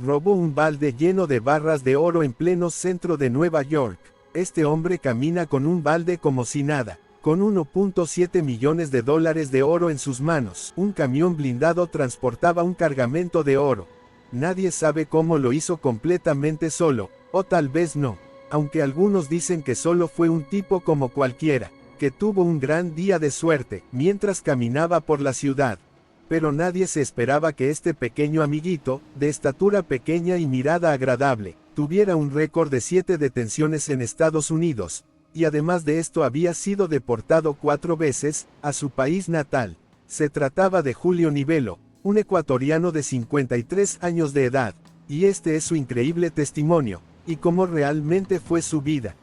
Robó un balde lleno de barras de oro en pleno centro de Nueva York. Este hombre camina con un balde como si nada, con 1.7 millones de dólares de oro en sus manos. Un camión blindado transportaba un cargamento de oro. Nadie sabe cómo lo hizo completamente solo, o tal vez no. Aunque algunos dicen que solo fue un tipo como cualquiera, que tuvo un gran día de suerte, mientras caminaba por la ciudad. Pero nadie se esperaba que este pequeño amiguito, de estatura pequeña y mirada agradable, tuviera un récord de 7 detenciones en Estados Unidos, y además de esto había sido deportado 4 veces, a su país natal. Se trataba de Julio Nivelo, un ecuatoriano de 53 años de edad, y este es su increíble testimonio, y cómo realmente fue su vida.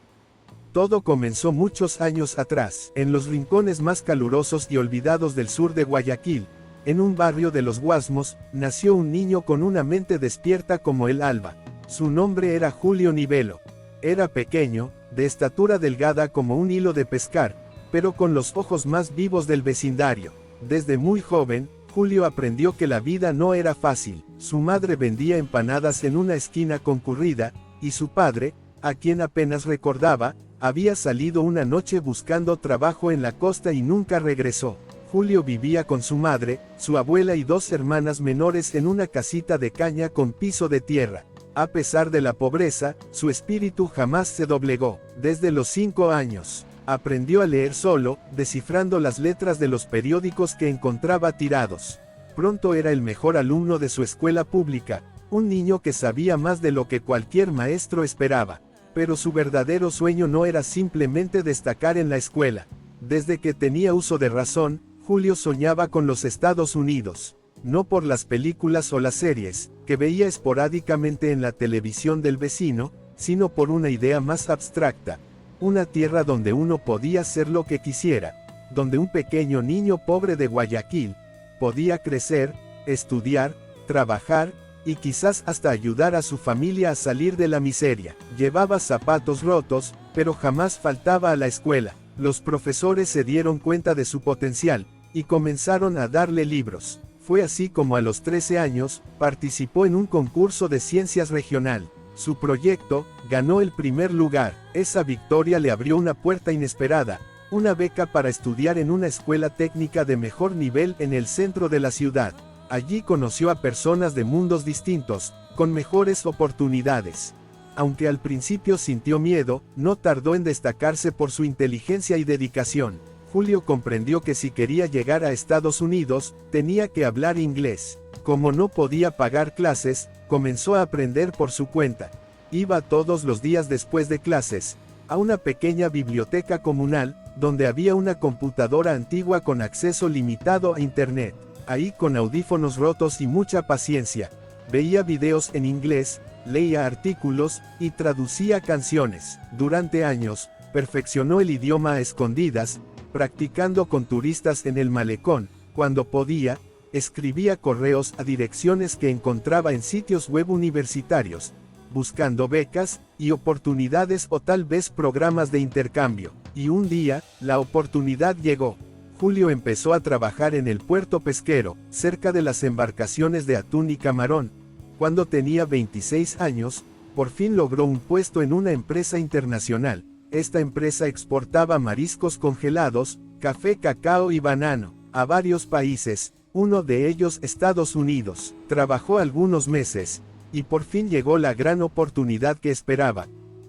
Todo comenzó muchos años atrás, en los rincones más calurosos y olvidados del sur de Guayaquil. En un barrio de los Guasmos, nació un niño con una mente despierta como el alba. Su nombre era Julio Nivelo. Era pequeño, de estatura delgada como un hilo de pescar, pero con los ojos más vivos del vecindario. Desde muy joven, Julio aprendió que la vida no era fácil. Su madre vendía empanadas en una esquina concurrida, y su padre, a quien apenas recordaba, había salido una noche buscando trabajo en la costa y nunca regresó. Julio vivía con su madre, su abuela y 2 hermanas menores en una casita de caña con piso de tierra. A pesar de la pobreza, su espíritu jamás se doblegó. Desde los 5 años, aprendió a leer solo, descifrando las letras de los periódicos que encontraba tirados. Pronto era el mejor alumno de su escuela pública, un niño que sabía más de lo que cualquier maestro esperaba. Pero su verdadero sueño no era simplemente destacar en la escuela. Desde que tenía uso de razón, Julio soñaba con los Estados Unidos. No por las películas o las series, que veía esporádicamente en la televisión del vecino, sino por una idea más abstracta. Una tierra donde uno podía ser lo que quisiera, donde un pequeño niño pobre de Guayaquil podía crecer, estudiar, trabajar, y quizás hasta ayudar a su familia a salir de la miseria. Llevaba zapatos rotos, pero jamás faltaba a la escuela. Los profesores se dieron cuenta de su potencial, y comenzaron a darle libros. Fue así como a los 13 años, participó en un concurso de ciencias regional. Su proyecto ganó el primer lugar. Esa victoria le abrió una puerta inesperada, una beca para estudiar en una escuela técnica de mejor nivel en el centro de la ciudad. Allí conoció a personas de mundos distintos, con mejores oportunidades. Aunque al principio sintió miedo, no tardó en destacarse por su inteligencia y dedicación. Julio comprendió que si quería llegar a Estados Unidos, tenía que hablar inglés. Como no podía pagar clases, comenzó a aprender por su cuenta. Iba todos los días después de clases, a una pequeña biblioteca comunal, donde había una computadora antigua con acceso limitado a Internet. Ahí, con audífonos rotos y mucha paciencia, veía videos en inglés, leía artículos, y traducía canciones. Durante años, perfeccionó el idioma a escondidas, practicando con turistas en el malecón. Cuando podía, escribía correos a direcciones que encontraba en sitios web universitarios, buscando becas y oportunidades o tal vez programas de intercambio. Y un día, la oportunidad llegó. Julio empezó a trabajar en el puerto pesquero, cerca de las embarcaciones de atún y camarón. Cuando tenía 26 años, por fin logró un puesto en una empresa internacional. Esta empresa exportaba mariscos congelados, café, cacao y banano, a varios países, uno de ellos Estados Unidos. Trabajó algunos meses, y por fin llegó la gran oportunidad que esperaba.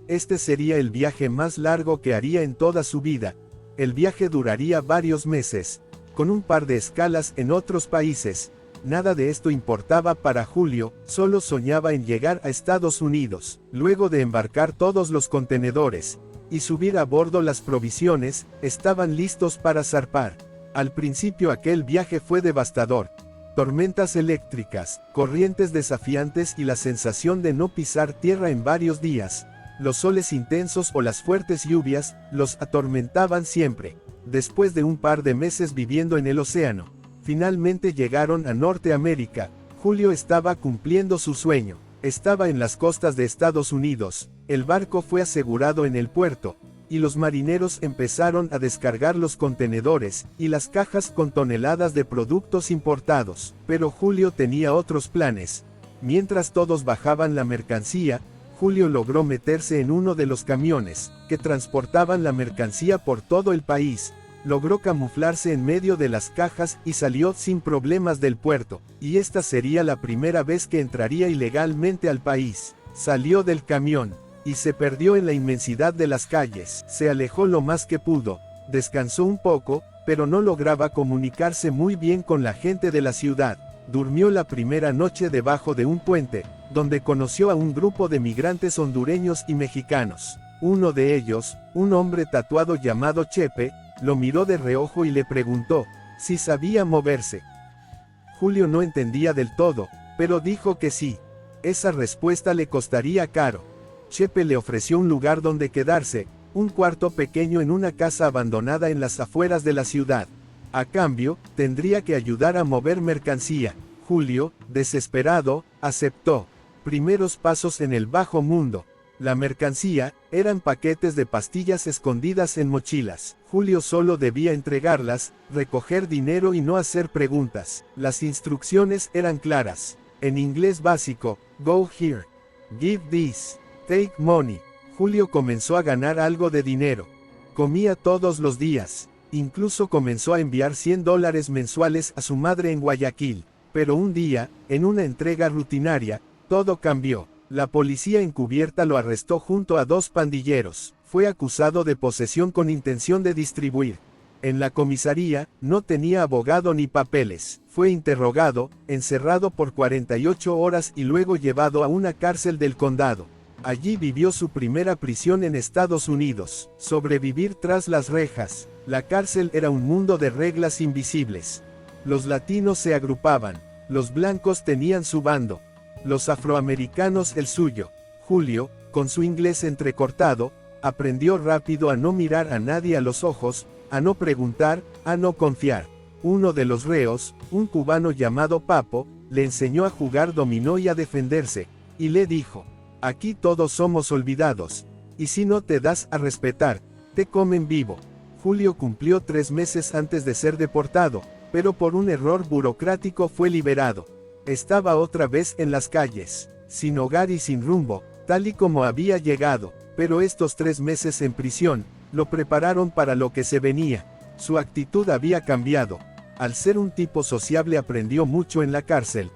Este sería el viaje más largo que haría en toda su vida. El viaje duraría varios meses, con un par de escalas en otros países. Nada de esto importaba para Julio, solo soñaba en llegar a Estados Unidos. Luego de embarcar todos los contenedores y subir a bordo las provisiones, estaban listos para zarpar. Al principio aquel viaje fue devastador. Tormentas eléctricas, corrientes desafiantes y la sensación de no pisar tierra en varios días. Los soles intensos o las fuertes lluvias los atormentaban siempre. Después de un par de meses viviendo en el océano, finalmente llegaron a Norteamérica. Julio estaba cumpliendo su sueño. Estaba en las costas de Estados Unidos. El barco fue asegurado en el puerto, y los marineros empezaron a descargar los contenedores y las cajas con toneladas de productos importados. Pero Julio tenía otros planes. Mientras todos bajaban la mercancía, Julio logró meterse en uno de los camiones, que transportaban la mercancía por todo el país. Logró camuflarse en medio de las cajas y salió sin problemas del puerto, y esta sería la primera vez que entraría ilegalmente al país. Salió del camión, y se perdió en la inmensidad de las calles. Se alejó lo más que pudo, descansó un poco, pero no lograba comunicarse muy bien con la gente de la ciudad. Durmió la primera noche debajo de un puente, donde conoció a un grupo de migrantes hondureños y mexicanos. Uno de ellos, un hombre tatuado llamado Chepe, lo miró de reojo y le preguntó si sabía moverse. Julio no entendía del todo, pero dijo que sí. Esa respuesta le costaría caro. Chepe le ofreció un lugar donde quedarse, un cuarto pequeño en una casa abandonada en las afueras de la ciudad. A cambio, tendría que ayudar a mover mercancía. Julio, desesperado, aceptó. Primeros pasos en el bajo mundo. La mercancía, eran paquetes de pastillas escondidas en mochilas. Julio solo debía entregarlas, recoger dinero y no hacer preguntas. Las instrucciones eran claras. En inglés básico, go here. Give this. Take money. Julio comenzó a ganar algo de dinero. Comía todos los días. Incluso comenzó a enviar $100 mensuales a su madre en Guayaquil. Pero un día, en una entrega rutinaria, todo cambió. La policía encubierta lo arrestó junto a 2 pandilleros. Fue acusado de posesión con intención de distribuir. En la comisaría, no tenía abogado ni papeles. Fue interrogado, encerrado por 48 horas y luego llevado a una cárcel del condado. Allí vivió su primera prisión en Estados Unidos. Sobrevivir tras las rejas. La cárcel era un mundo de reglas invisibles. Los latinos se agrupaban. Los blancos tenían su bando. Los afroamericanos el suyo. Julio, con su inglés entrecortado, aprendió rápido a no mirar a nadie a los ojos, a no preguntar, a no confiar. Uno de los reos, un cubano llamado Papo, le enseñó a jugar dominó y a defenderse, y le dijo: aquí todos somos olvidados, y si no te das a respetar, te comen vivo. Julio cumplió 3 meses antes de ser deportado, pero por un error burocrático fue liberado. Estaba otra vez en las calles, sin hogar y sin rumbo, tal y como había llegado, pero estos 3 meses en prisión, lo prepararon para lo que se venía. Su actitud había cambiado. Al ser un tipo sociable aprendió mucho en la cárcel.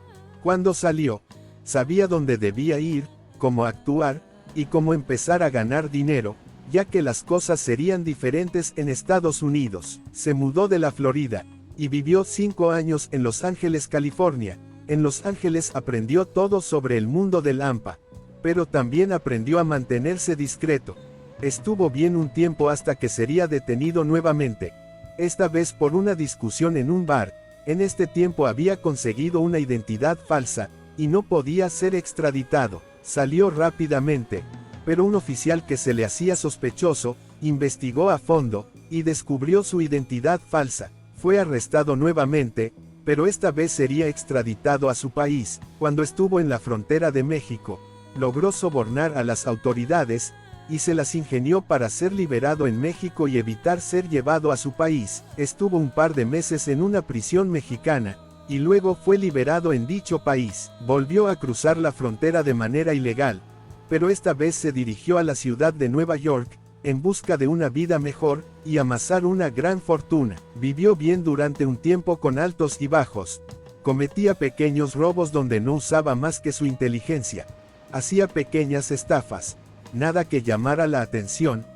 Cuando salió, sabía dónde debía ir, cómo actuar, y cómo empezar a ganar dinero, ya que las cosas serían diferentes en Estados Unidos. Se mudó de la Florida, y vivió 5 años en Los Ángeles, California. En Los Ángeles aprendió todo sobre el mundo del AMPA, pero también aprendió a mantenerse discreto. Estuvo bien un tiempo hasta que sería detenido nuevamente, esta vez por una discusión en un bar. En este tiempo había conseguido una identidad falsa, y no podía ser extraditado. Salió rápidamente, pero un oficial que se le hacía sospechoso, investigó a fondo, y descubrió su identidad falsa. Fue arrestado nuevamente, pero esta vez sería extraditado a su país. Cuando estuvo en la frontera de México, logró sobornar a las autoridades, y se las ingenió para ser liberado en México y evitar ser llevado a su país. Estuvo un par de meses en una prisión mexicana, y luego fue liberado en dicho país. Volvió a cruzar la frontera de manera ilegal, pero esta vez se dirigió a la ciudad de Nueva York, en busca de una vida mejor, y amasar una gran fortuna. Vivió bien durante un tiempo con altos y bajos. Cometía pequeños robos donde no usaba más que su inteligencia. Hacía pequeñas estafas, nada que llamara la atención,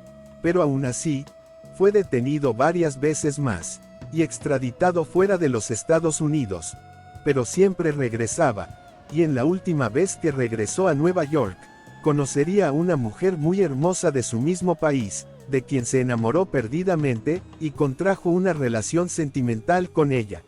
pero aún así, fue detenido varias veces más, y extraditado fuera de los Estados Unidos, pero siempre regresaba, y en la última vez que regresó a Nueva York, conocería a una mujer muy hermosa de su mismo país, de quien se enamoró perdidamente, y contrajo una relación sentimental con ella.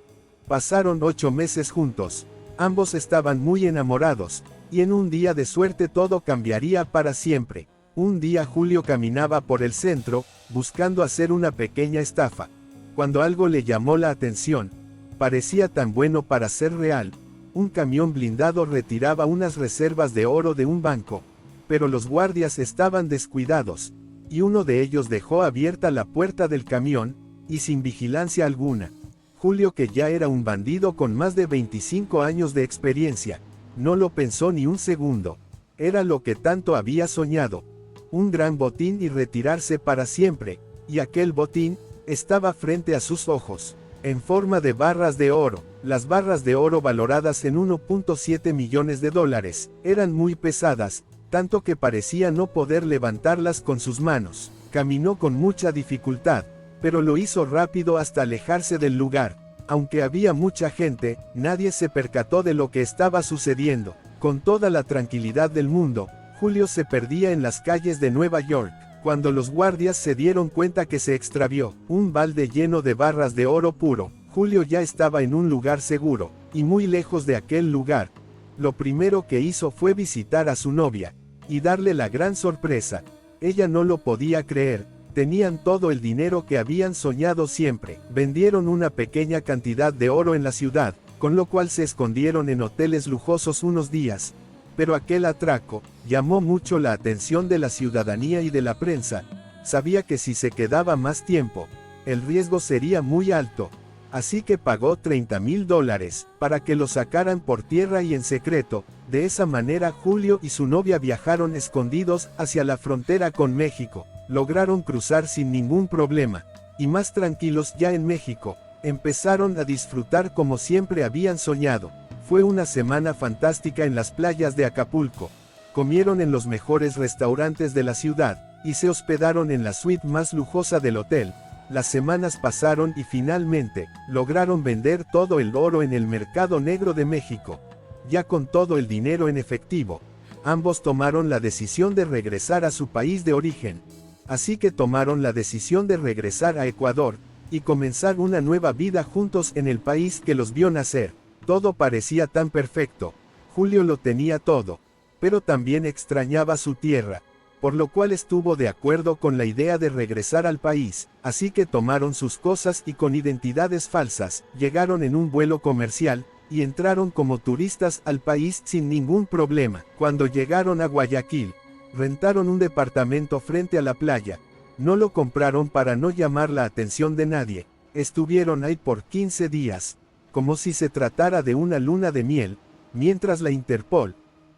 Pasaron 8 meses juntos, ambos estaban muy enamorados, y en un día de suerte todo cambiaría para siempre. Un día Julio caminaba por el centro, buscando hacer una pequeña estafa, cuando algo le llamó la atención. Parecía tan bueno para ser real. Un camión blindado retiraba unas reservas de oro de un banco, pero los guardias estaban descuidados, y uno de ellos dejó abierta la puerta del camión, y sin vigilancia alguna. Julio, que ya era un bandido con más de 25 años de experiencia, No lo pensó ni un segundo. Era lo que tanto había soñado. Un gran botín y retirarse para siempre, y aquel botín estaba frente a sus ojos, en forma de barras de oro. Las barras de oro valoradas en 1.7 millones de dólares, eran muy pesadas, tanto que parecía no poder levantarlas con sus manos. Caminó con mucha dificultad, pero lo hizo rápido hasta alejarse del lugar. Aunque había mucha gente, nadie se percató de lo que estaba sucediendo. Con toda la tranquilidad del mundo, Julio se perdía en las calles de Nueva York. Cuando los guardias se dieron cuenta que se extravió un balde lleno de barras de oro puro, Julio ya estaba en un lugar seguro, y muy lejos de aquel lugar. Lo primero que hizo fue visitar a su novia, y darle la gran sorpresa. Ella no lo podía creer. Tenían todo el dinero que habían soñado siempre. Vendieron una pequeña cantidad de oro en la ciudad, con lo cual se escondieron en hoteles lujosos unos días. Pero aquel atraco llamó mucho la atención de la ciudadanía y de la prensa. Sabía que si se quedaba más tiempo, el riesgo sería muy alto. Así que pagó $30,000 para que lo sacaran por tierra y en secreto. De esa manera Julio y su novia viajaron escondidos hacia la frontera con México. Lograron cruzar sin ningún problema, y más tranquilos ya en México, empezaron a disfrutar como siempre habían soñado. Fue una semana fantástica en las playas de Acapulco. Comieron en los mejores restaurantes de la ciudad, y se hospedaron en la suite más lujosa del hotel. Las semanas pasaron y finalmente, lograron vender todo el oro en el mercado negro de México. Ya con todo el dinero en efectivo, ambos tomaron la decisión de regresar a su país de origen. Así que tomaron la decisión de regresar a Ecuador, y comenzar una nueva vida juntos en el país que los vio nacer. Todo parecía tan perfecto. Julio lo tenía todo, pero también extrañaba su tierra, por lo cual estuvo de acuerdo con la idea de regresar al país. Así que tomaron sus cosas y con identidades falsas, llegaron en un vuelo comercial, y entraron como turistas al país sin ningún problema. Cuando llegaron a Guayaquil, rentaron un departamento frente a la playa. No lo compraron para no llamar la atención de nadie. Estuvieron ahí por 15 días, como si se tratara de una luna de miel, mientras la Interpol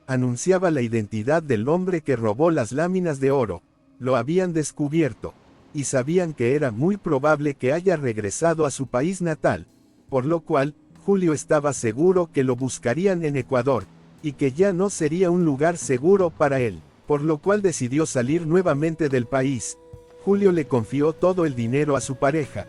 anunciaba la identidad del hombre que robó las láminas de oro. Lo habían descubierto, y sabían que era muy probable que haya regresado a su país natal, por lo cual, Julio estaba seguro que lo buscarían en Ecuador, y que ya no sería un lugar seguro para él, por lo cual decidió salir nuevamente del país. Julio le confió todo el dinero a su pareja,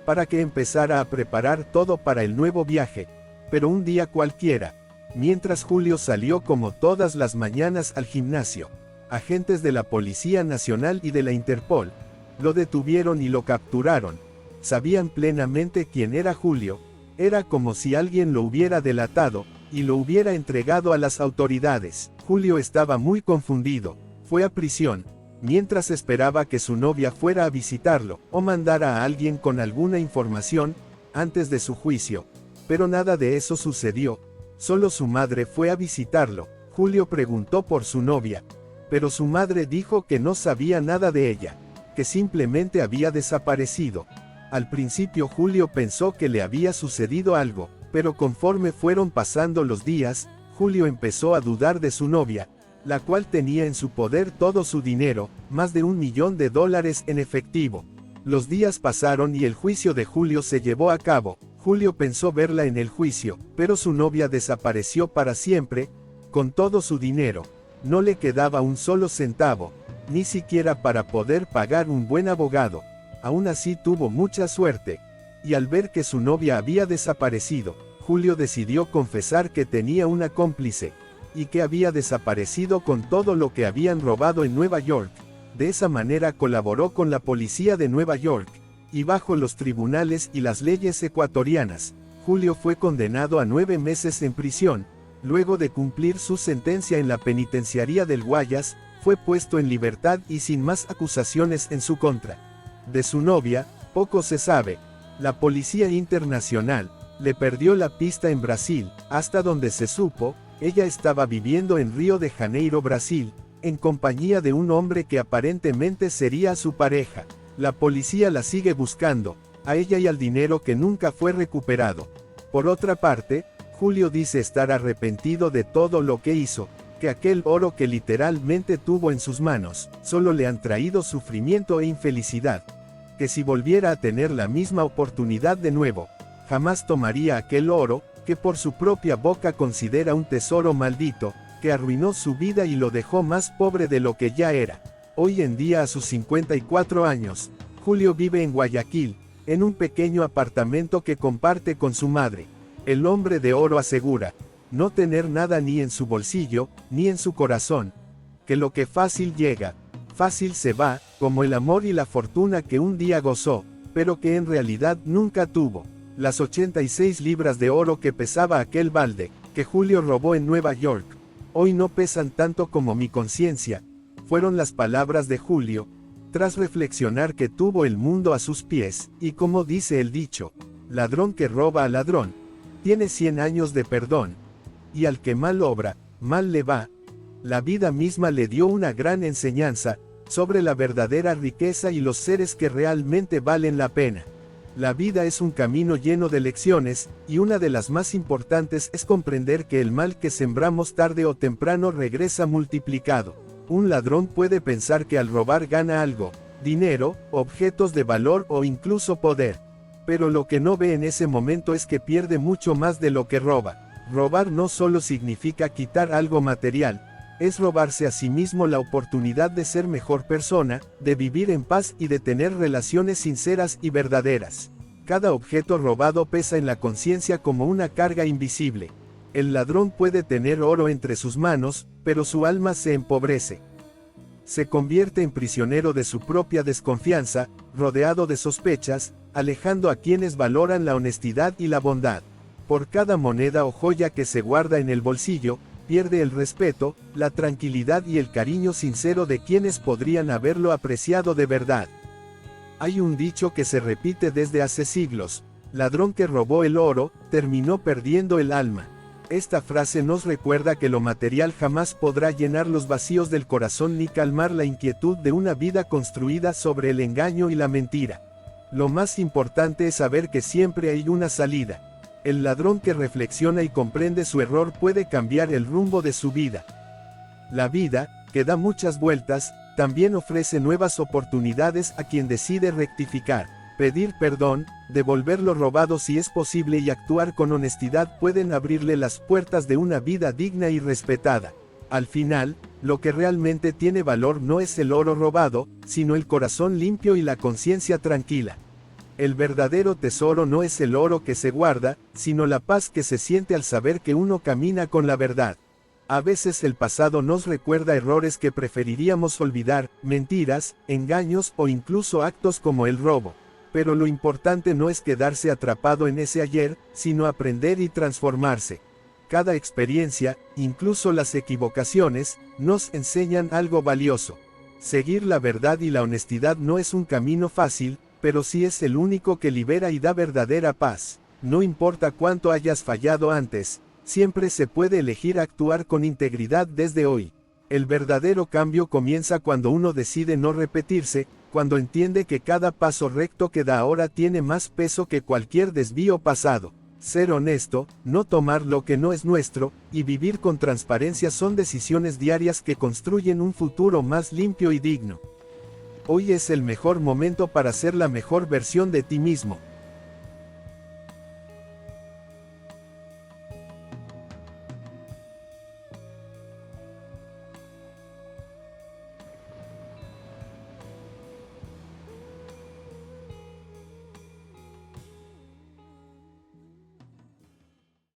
para que empezara a preparar todo para el nuevo viaje. Pero un día cualquiera, mientras Julio salió como todas las mañanas al gimnasio, agentes de la Policía Nacional y de la Interpol lo detuvieron y lo capturaron. Sabían plenamente quién era Julio. Era como si alguien lo hubiera delatado, y lo hubiera entregado a las autoridades. Julio estaba muy confundido. Fue a prisión, mientras esperaba que su novia fuera a visitarlo, o mandara a alguien con alguna información, antes de su juicio. Pero nada de eso sucedió. Solo su madre fue a visitarlo. Julio preguntó por su novia, pero su madre dijo que no sabía nada de ella, que simplemente había desaparecido. Al principio Julio pensó que le había sucedido algo, pero conforme fueron pasando los días, Julio empezó a dudar de su novia, la cual tenía en su poder todo su dinero, más de $1 millón en efectivo. Los días pasaron y el juicio de Julio se llevó a cabo. Julio pensó verla en el juicio, pero su novia desapareció para siempre. Con todo su dinero, no le quedaba un solo centavo, ni siquiera para poder pagar un buen abogado. Aún así tuvo mucha suerte, y al ver que su novia había desaparecido, Julio decidió confesar que tenía una cómplice, y que había desaparecido con todo lo que habían robado en Nueva York. De esa manera colaboró con la policía de Nueva York, y bajo los tribunales y las leyes ecuatorianas, Julio fue condenado a 9 meses en prisión. Luego de cumplir su sentencia en la penitenciaría del Guayas, fue puesto en libertad y sin más acusaciones en su contra. De su novia, poco se sabe. La Policía Internacional le perdió la pista en Brasil. Hasta donde se supo, ella estaba viviendo en Río de Janeiro, Brasil, en compañía de un hombre que aparentemente sería su pareja. La policía la sigue buscando, a ella y al dinero que nunca fue recuperado. Por otra parte, Julio dice estar arrepentido de todo lo que hizo, que aquel oro que literalmente tuvo en sus manos, solo le han traído sufrimiento e infelicidad, que si volviera a tener la misma oportunidad de nuevo, jamás tomaría aquel oro, que por su propia boca considera un tesoro maldito, que arruinó su vida y lo dejó más pobre de lo que ya era. Hoy en día a sus 54 años, Julio vive en Guayaquil, en un pequeño apartamento que comparte con su madre. El hombre de oro asegura, no tener nada ni en su bolsillo, ni en su corazón, que lo que fácil llega, fácil se va, como el amor y la fortuna que un día gozó, pero que en realidad nunca tuvo. Las 86 libras de oro que pesaba aquel balde, que Julio robó en Nueva York, hoy no pesan tanto como mi conciencia, fueron las palabras de Julio, tras reflexionar que tuvo el mundo a sus pies, y como dice el dicho, ladrón que roba a ladrón, tiene 100 años de perdón, y al que mal obra, mal le va. La vida misma le dio una gran enseñanza, sobre la verdadera riqueza y los seres que realmente valen la pena. La vida es un camino lleno de lecciones, y una de las más importantes es comprender que el mal que sembramos tarde o temprano regresa multiplicado. Un ladrón puede pensar que al robar gana algo, dinero, objetos de valor o incluso poder. Pero lo que no ve en ese momento es que pierde mucho más de lo que roba. Robar no solo significa quitar algo material, es robarse a sí mismo la oportunidad de ser mejor persona, de vivir en paz y de tener relaciones sinceras y verdaderas. Cada objeto robado pesa en la conciencia como una carga invisible. El ladrón puede tener oro entre sus manos, pero su alma se empobrece. Se convierte en prisionero de su propia desconfianza, rodeado de sospechas, alejando a quienes valoran la honestidad y la bondad. Por cada moneda o joya que se guarda en el bolsillo, pierde el respeto, la tranquilidad y el cariño sincero de quienes podrían haberlo apreciado de verdad. Hay un dicho que se repite desde hace siglos: ladrón que robó el oro, terminó perdiendo el alma. Esta frase nos recuerda que lo material jamás podrá llenar los vacíos del corazón ni calmar la inquietud de una vida construida sobre el engaño y la mentira. Lo más importante es saber que siempre hay una salida. El ladrón que reflexiona y comprende su error puede cambiar el rumbo de su vida. La vida, que da muchas vueltas, también ofrece nuevas oportunidades a quien decide rectificar, pedir perdón, devolver lo robado si es posible y actuar con honestidad pueden abrirle las puertas de una vida digna y respetada. Al final, lo que realmente tiene valor no es el oro robado, sino el corazón limpio y la conciencia tranquila. El verdadero tesoro no es el oro que se guarda, sino la paz que se siente al saber que uno camina con la verdad. A veces el pasado nos recuerda errores que preferiríamos olvidar, mentiras, engaños o incluso actos como el robo. Pero lo importante no es quedarse atrapado en ese ayer, sino aprender y transformarse. Cada experiencia, incluso las equivocaciones, nos enseñan algo valioso. Seguir la verdad y la honestidad no es un camino fácil, pero sí es el único que libera y da verdadera paz. No importa cuánto hayas fallado antes, siempre se puede elegir actuar con integridad desde hoy. El verdadero cambio comienza cuando uno decide no repetirse, cuando entiende que cada paso recto que da ahora tiene más peso que cualquier desvío pasado. Ser honesto, no tomar lo que no es nuestro, y vivir con transparencia son decisiones diarias que construyen un futuro más limpio y digno. Hoy es el mejor momento para ser la mejor versión de ti mismo.